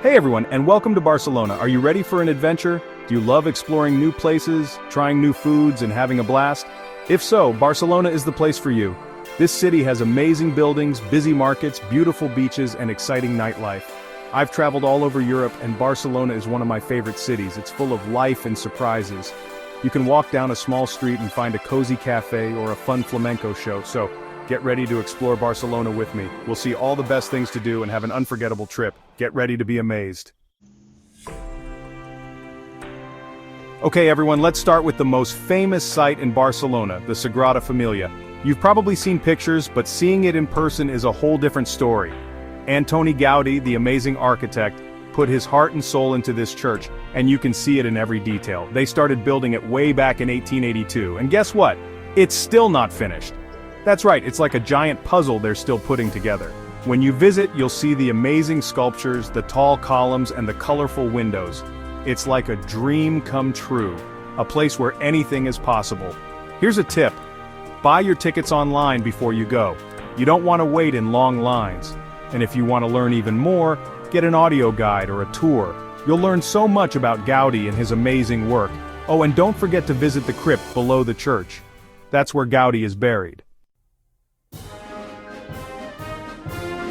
Hey everyone, and welcome to Barcelona. Are you ready for an adventure? Do you love exploring new places, trying new foods, and having a blast? If so, Barcelona is the place for you. This city has amazing buildings, busy markets, beautiful beaches, and exciting nightlife. I've traveled all over Europe, and Barcelona is one of my favorite cities. It's full of life and surprises. You can walk down a small street and find a cozy cafe or a fun flamenco show, so get ready to explore Barcelona with me. We'll see all the best things to do and have an unforgettable trip. Get ready to be amazed. Okay everyone, let's start with the most famous site in Barcelona, the Sagrada Familia. You've probably seen pictures, but seeing it in person is a whole different story. Antoni Gaudi, the amazing architect, put his heart and soul into this church, and you can see it in every detail. They started building it way back in 1882, and guess what? It's still not finished. That's right, it's like a giant puzzle they're still putting together. When you visit, you'll see the amazing sculptures, the tall columns, and the colorful windows. It's like a dream come true, a place where anything is possible. Here's a tip: buy your tickets online before you go. You don't want to wait in long lines. And if you want to learn even more, get an audio guide or a tour. You'll learn so much about Gaudi and his amazing work. Oh, and don't forget to visit the crypt below the church. That's where Gaudi is buried.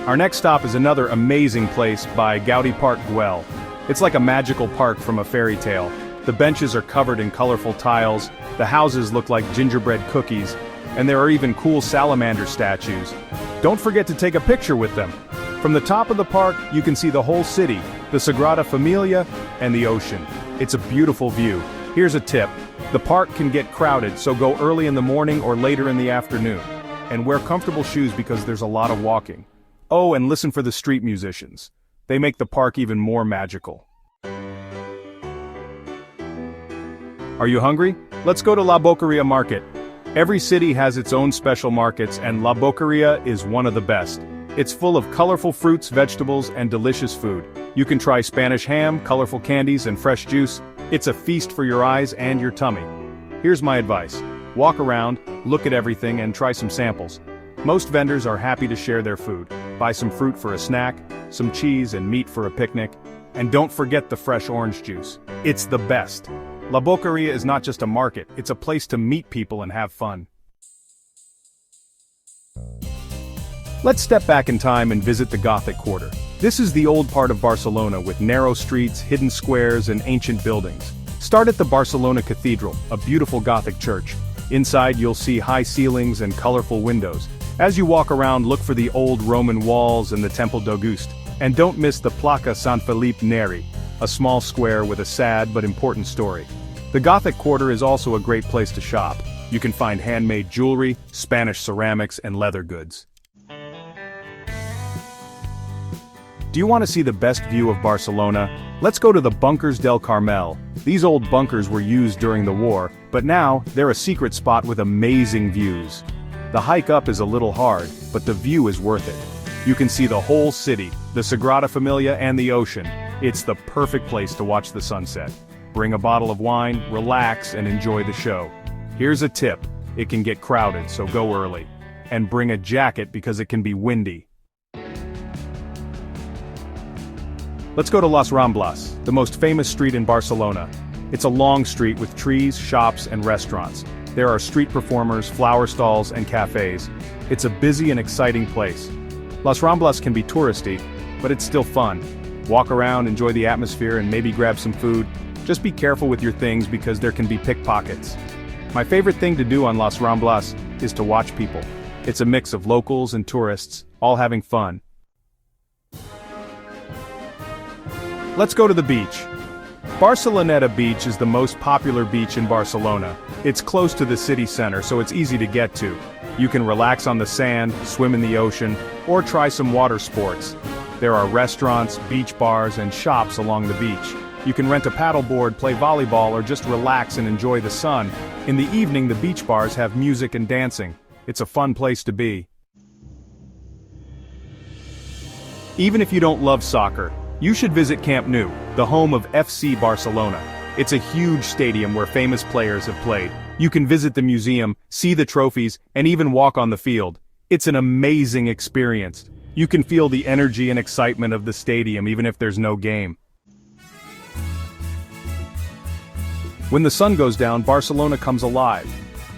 Our next stop is another amazing place by Gaudi, Park Güell. It's like a magical park from a fairy tale. The benches are covered in colorful tiles, the houses look like gingerbread cookies, and there are even cool salamander statues. Don't forget to take a picture with them. From the top of the park, you can see the whole city, the Sagrada Familia, and the ocean. It's a beautiful view. Here's a tip: the park can get crowded, so go early in the morning or later in the afternoon. And wear comfortable shoes because there's a lot of walking. Oh, and listen for the street musicians. They make the park even more magical. Are you hungry? Let's go to La Boqueria Market. Every city has its own special markets, and La Boqueria is one of the best. It's full of colorful fruits, vegetables, and delicious food. You can try Spanish ham, colorful candies, and fresh juice. It's a feast for your eyes and your tummy. Here's my advice: walk around, look at everything, and try some samples. Most vendors are happy to share their food. Buy some fruit for a snack, some cheese and meat for a picnic, and don't forget the fresh orange juice. It's the best. La Boqueria is not just a market, it's a place to meet people and have fun. Let's step back in time and visit the Gothic Quarter. This is the old part of Barcelona with narrow streets, hidden squares, and ancient buildings. Start at the Barcelona Cathedral, a beautiful Gothic church. Inside you'll see high ceilings and colorful windows. As you walk around, look for the old Roman walls and the Temple d'August. And don't miss the Plaça Sant Felip Neri, a small square with a sad but important story. The Gothic Quarter is also a great place to shop. You can find handmade jewelry, Spanish ceramics, and leather goods. Do you want to see the best view of Barcelona? Let's go to the Bunkers del Carmel. These old bunkers were used during the war, but now they're a secret spot with amazing views. The hike up is a little hard, but the view is worth it. You can see the whole city, the Sagrada Familia, and the ocean. It's the perfect place to watch the sunset. Bring a bottle of wine, relax, and enjoy the show. Here's a tip: it can get crowded, so go early. And bring a jacket because it can be windy. Let's go to Las Ramblas, the most famous street in Barcelona. It's a long street with trees, shops, and restaurants. There are street performers, flower stalls, and cafes. It's a busy and exciting place. Las Ramblas can be touristy, but it's still fun. Walk around, enjoy the atmosphere, and maybe grab some food. Just be careful with your things because there can be pickpockets. My favorite thing to do on Las Ramblas is to watch people. It's a mix of locals and tourists, all having fun. Let's go to the beach. Barceloneta Beach is the most popular beach in Barcelona. It's close to the city center, so it's easy to get to. You can relax on the sand, swim in the ocean, or try some water sports. There are restaurants, beach bars, and shops along the beach. You can rent a paddleboard, play volleyball, or just relax and enjoy the sun. In the evening, the beach bars have music and dancing. It's a fun place to be. Even if you don't love soccer, you should visit Camp Nou, the home of FC Barcelona. It's a huge stadium where famous players have played. You can visit the museum, see the trophies, and even walk on the field. It's an amazing experience. You can feel the energy and excitement of the stadium even if there's no game. When the sun goes down, Barcelona comes alive.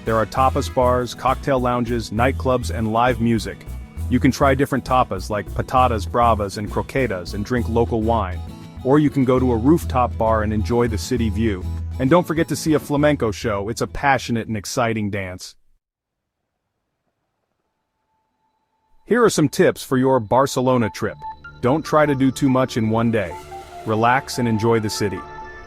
There are tapas bars, cocktail lounges, nightclubs, and live music. You can try different tapas like patatas bravas and croquetas and drink local wine. Or you can go to a rooftop bar and enjoy the city view. And don't forget to see a flamenco show. It's a passionate and exciting dance. Here are some tips for your Barcelona trip. Don't try to do too much in one day. Relax and enjoy the city.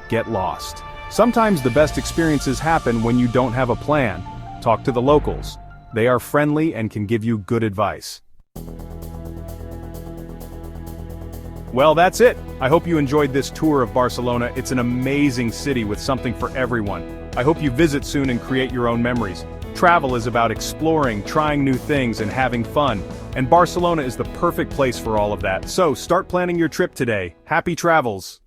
Get lost. Sometimes the best experiences happen when you don't have a plan. Talk to the locals. They are friendly and can give you good advice. Well, that's it. I hope you enjoyed this tour of Barcelona. It's an amazing city with something for everyone. I hope you visit soon and create your own memories. Travel is about exploring, trying new things, and having fun. And Barcelona is the perfect place for all of that. So, start planning your trip today. Happy travels!